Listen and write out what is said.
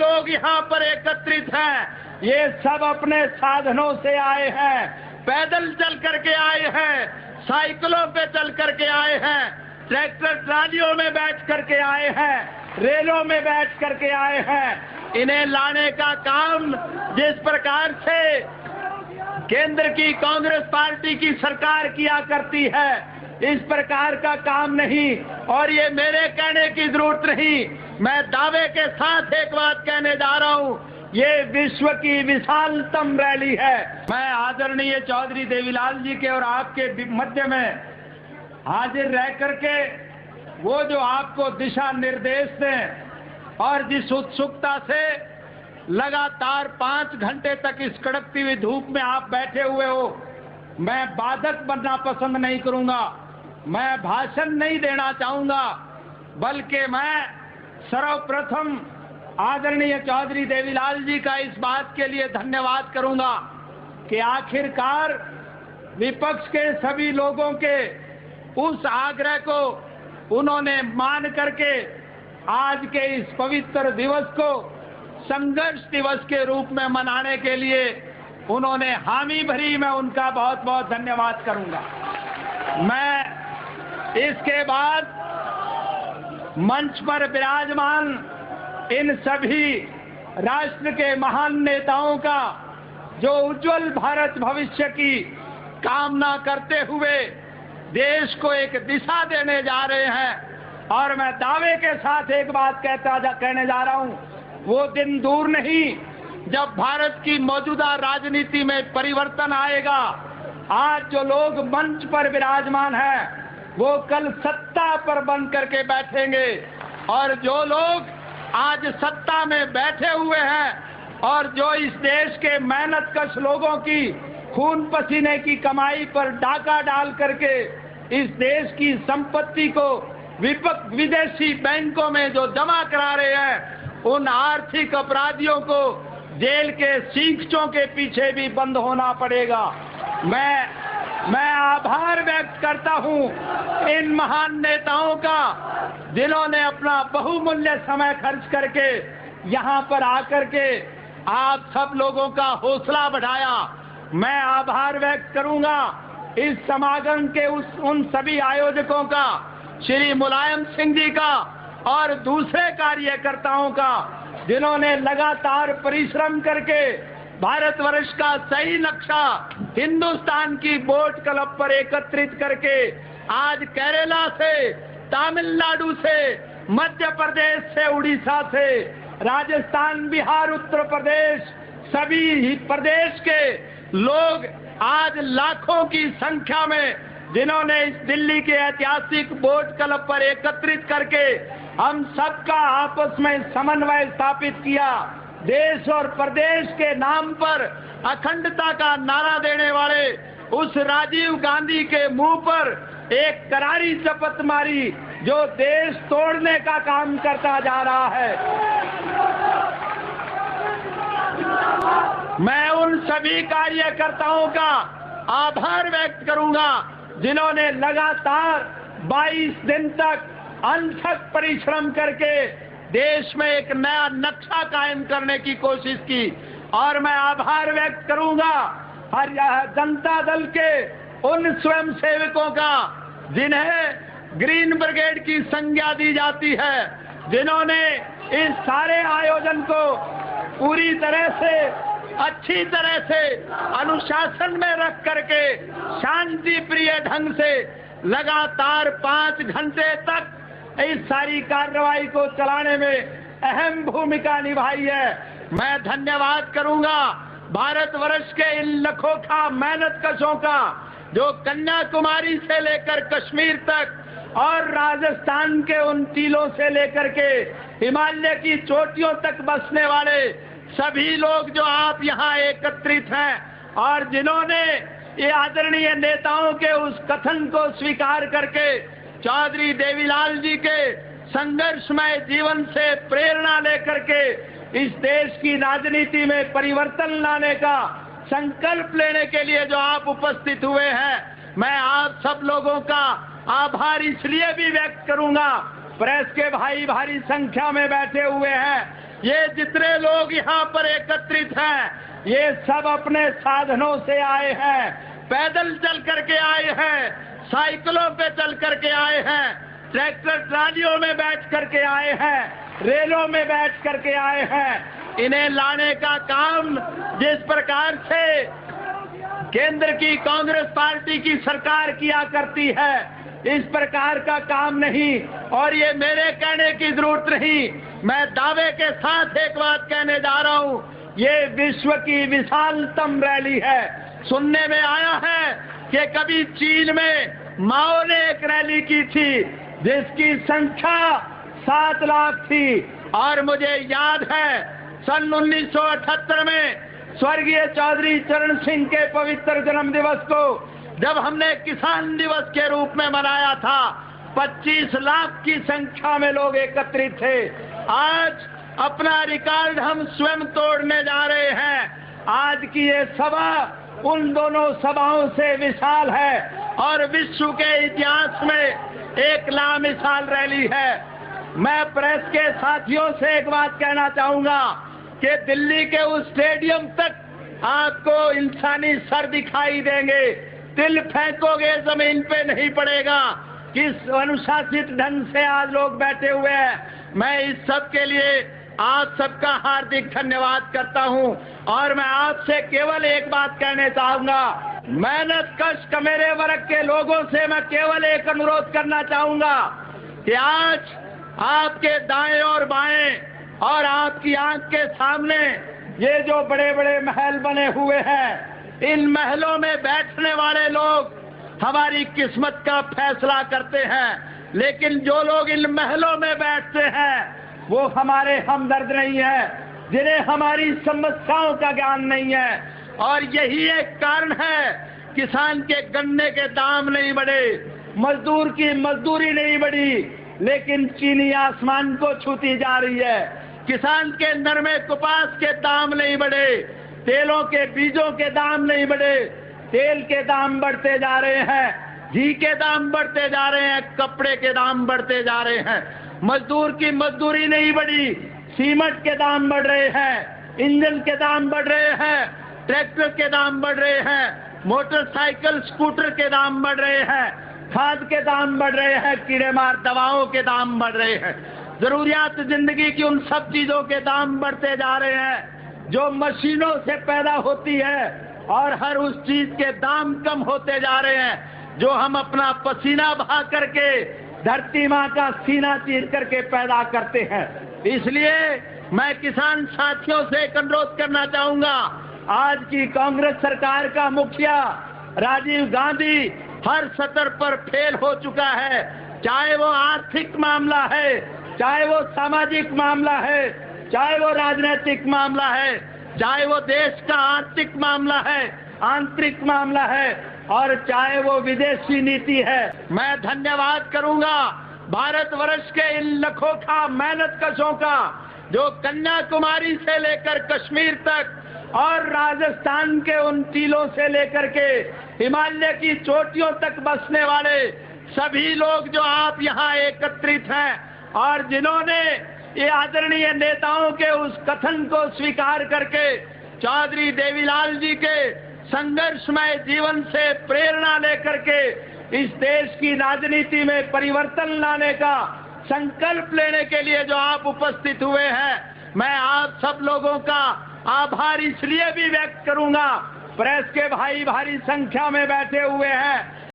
लोग यहाँ पर एकत्रित हैं ये सब अपने साधनों से आए हैं, पैदल चल करके आए हैं, साइकिलों पे चल करके आए हैं, ट्रैक्टर ट्रालियों में बैठ करके आए हैं, रेलों में बैठ करके आए हैं। इन्हें लाने का काम जिस प्रकार से केंद्र की कांग्रेस पार्टी की सरकार किया करती है, इस प्रकार का काम नहीं। और ये मेरे कहने की जरूरत नहीं, मैं दावे के साथ एक बात कहने जा रहा हूँ, ये विश्व की विशालतम रैली है। मैं आदरणीय चौधरी देवीलाल जी के और आपके मध्य में हाजिर रह करके वो जो आपको दिशा निर्देश दें और जिस उत्सुकता से लगातार 5 घंटे तक इस कड़कती हुई धूप में आप बैठे हुए हो, मैं बाधक बनना पसंद नहीं करूंगा, मैं भाषण नहीं देना चाहूंगा, बल्कि मैं सर्वप्रथम आदरणीय चौधरी देवीलाल जी का इस बात के लिए धन्यवाद करूंगा कि आखिरकार विपक्ष के सभी लोगों के उस आग्रह को उन्होंने मान करके आज के इस पवित्र दिवस को संघर्ष दिवस के रूप में मनाने के लिए उन्होंने हामी भरी। मैं उनका बहुत बहुत धन्यवाद करूंगा। मैं इसके बाद मंच पर विराजमान इन सभी राष्ट्र के महान नेताओं का जो उज्जवल भारत भविष्य की कामना करते हुए देश को एक दिशा देने जा रहे हैं, और मैं दावे के साथ एक बात कहने जा रहा हूं, वो दिन दूर नहीं जब भारत की मौजूदा राजनीति में परिवर्तन आएगा। आज जो लोग मंच पर विराजमान हैं वो कल सत्ता पर बन करके बैठेंगे, और जो लोग आज सत्ता में बैठे हुए हैं और जो इस देश के मेहनतकश लोगों की खून पसीने की कमाई पर डाका डाल करके इस देश की संपत्ति को विदेशी बैंकों में जो जमा करा रहे हैं, उन आर्थिक अपराधियों को जेल के सींगचों के पीछे भी बंद होना पड़ेगा। मैं आभार व्यक्त करता हूं इन महान नेताओं का जिन्होंने अपना बहुमूल्य समय खर्च करके यहां पर आकर के आप सब लोगों का हौसला बढ़ाया। मैं आभार व्यक्त करूंगा इस समागम के उन सभी आयोजकों का, श्री मुलायम सिंह जी का और दूसरे कार्यकर्ताओं का, जिन्होंने लगातार परिश्रम करके भारतवर्ष का सही नक्शा हिंदुस्तान की बोट क्लब पर एकत्रित करके आज केरला से, तमिलनाडु से, मध्य प्रदेश से, उड़ीसा से, राजस्थान, बिहार, उत्तर प्रदेश, सभी प्रदेश के लोग आज लाखों की संख्या में जिन्होंने इस दिल्ली के ऐतिहासिक बोट क्लब पर एकत्रित करके हम सबका आपस में समन्वय स्थापित किया। देश और प्रदेश के नाम पर अखंडता का नारा देने वाले उस राजीव गांधी के मुंह पर एक करारी शपथ मारी जो देश तोड़ने का काम करता जा रहा है। मैं उन सभी कार्यकर्ताओं का आभार व्यक्त करूंगा जिन्होंने लगातार 22 दिन तक अनथक परिश्रम करके देश में एक नया नक्शा कायम करने की कोशिश की। और मैं आभार व्यक्त करूंगा हर जनता दल के उन स्वयं सेवकों का जिन्हें ग्रीन ब्रिगेड की संज्ञा दी जाती है, जिन्होंने इस सारे आयोजन को पूरी तरह से अच्छी तरह से अनुशासन में रख करके शांति प्रिय ढंग से लगातार 5 घंटे तक इस सारी कार्रवाई को चलाने में अहम भूमिका निभाई है। मैं धन्यवाद करूंगा भारतवर्ष के इन लखोखा मेहनतकशों का जो कन्याकुमारी से लेकर कश्मीर तक और राजस्थान के उन टीलों से लेकर के हिमालय की चोटियों तक बसने वाले सभी लोग जो आप यहाँ एकत्रित हैं और जिन्होंने ये आदरणीय नेताओं के उस कथन को स्वीकार करके चौधरी देवीलाल जी के संघर्षमय जीवन से प्रेरणा लेकर के इस देश की राजनीति में परिवर्तन लाने का संकल्प लेने के लिए जो आप उपस्थित हुए हैं, मैं आप सब लोगों का आभार इसलिए भी व्यक्त करूंगा, प्रेस के भाई भारी संख्या में बैठे हुए हैं, ये जितने लोग यहाँ पर एकत्रित हैं, ये सब अपने साधनों से आए हैं, पैदल चल करके आए हैं, साइकिलों पे चल करके आए हैं, ट्रैक्टर ट्रालियों में बैठ करके आए हैं, रेलों में बैठ करके आए हैं। इन्हें लाने का काम जिस प्रकार से केंद्र की कांग्रेस पार्टी की सरकार किया करती है, इस प्रकार का काम नहीं। और ये मेरे कहने की जरूरत नहीं, मैं दावे के साथ एक बात कहने जा रहा हूं, ये विश्व की विशालतम रैली है। सुनने में आया है कि कभी चीन में माओ ने एक रैली की थी जिसकी संख्या 7 लाख थी, और मुझे याद है सन 1978 में स्वर्गीय चौधरी चरण सिंह के पवित्र जन्म दिवस को जब हमने किसान दिवस के रूप में मनाया था, 25 लाख की संख्या में लोग एकत्रित थे। आज अपना रिकॉर्ड हम स्वयं तोड़ने जा रहे हैं। आज की ये सभा उन दोनों सभाओं से विशाल है और विश्व के इतिहास में एक लामिसाल रैली है। मैं प्रेस के साथियों से एक बात कहना चाहूंगा कि दिल्ली के उस स्टेडियम तक आपको इंसानी सर दिखाई देंगे, तिल फेंकोगे जमीन पे नहीं पड़ेगा। किस अनुशासित ढंग से आज लोग बैठे हुए हैं। मैं इस सब के लिए आप सबका हार्दिक धन्यवाद करता हूं और मैं आपसे केवल एक बात कहने चाहूंगा, मेहनत कश मेरे वर्ग के लोगों से मैं केवल एक अनुरोध करना चाहूंगा कि आज आपके दाएं और बाएं और आपकी आंख के सामने ये जो बड़े बड़े महल बने हुए हैं, इन महलों में बैठने वाले लोग हमारी किस्मत का फैसला करते हैं, लेकिन जो लोग इन महलों में बैठते हैं वो हमारे हमदर्द नहीं है, जिन्हें हमारी समस्याओं का ज्ञान नहीं है। और यही एक कारण है किसान के गन्ने के दाम नहीं बढ़े, मजदूर की मजदूरी नहीं बढ़ी, लेकिन चीनी आसमान को छूती जा रही है। किसान के नरमे कपास के दाम नहीं बढ़े, तेलों के बीजों के दाम नहीं बढ़े, तेल के दाम बढ़ते जा रहे हैं, घी के दाम बढ़ते जा रहे हैं, कपड़े के दाम बढ़ते जा रहे हैं। मजदूर की मजदूरी नहीं बढ़ी, सीमेंट के दाम बढ़ रहे हैं, इंजन के दाम बढ़ रहे हैं, ट्रैक्टर के दाम बढ़ रहे हैं, मोटरसाइकिल स्कूटर के दाम बढ़ रहे हैं, खाद के दाम बढ़ रहे हैं, कीड़े मार दवाओं के दाम बढ़ रहे हैं। जरूरियात जिंदगी की उन सब चीजों के दाम बढ़ते जा रहे हैं जो मशीनों से पैदा होती है, और हर उस चीज के दाम कम होते जा रहे हैं जो हम अपना पसीना बहा करके धरती माँ का सीना चीर करके पैदा करते हैं। इसलिए मैं किसान साथियों से एक अनुरोध करना चाहूंगा, आज की कांग्रेस सरकार का मुखिया राजीव गांधी हर स्तर पर फेल हो चुका है, चाहे वो आर्थिक मामला है, चाहे वो सामाजिक मामला है, चाहे वो राजनीतिक मामला है, चाहे वो देश का आर्थिक मामला है, आंतरिक मामला है, और चाहे वो विदेशी नीति है। मैं धन्यवाद करूंगा भारतवर्ष के इन लखोखा मेहनत कशों का, जो कन्याकुमारी से लेकर कश्मीर तक और राजस्थान के उन टीलों से लेकर के हिमालय की चोटियों तक बसने वाले सभी लोग जो आप यहाँ एकत्रित हैं, और जिन्होंने ये आदरणीय नेताओं के उस कथन को स्वीकार करके चौधरी देवीलाल जी के संघर्षमय जीवन से प्रेरणा लेकर के इस देश की राजनीति में परिवर्तन लाने का संकल्प लेने के लिए जो आप उपस्थित हुए हैं, मैं आप सब लोगों का आभार इसलिए भी व्यक्त करूंगा, प्रेस के भाई भारी संख्या में बैठे हुए हैं,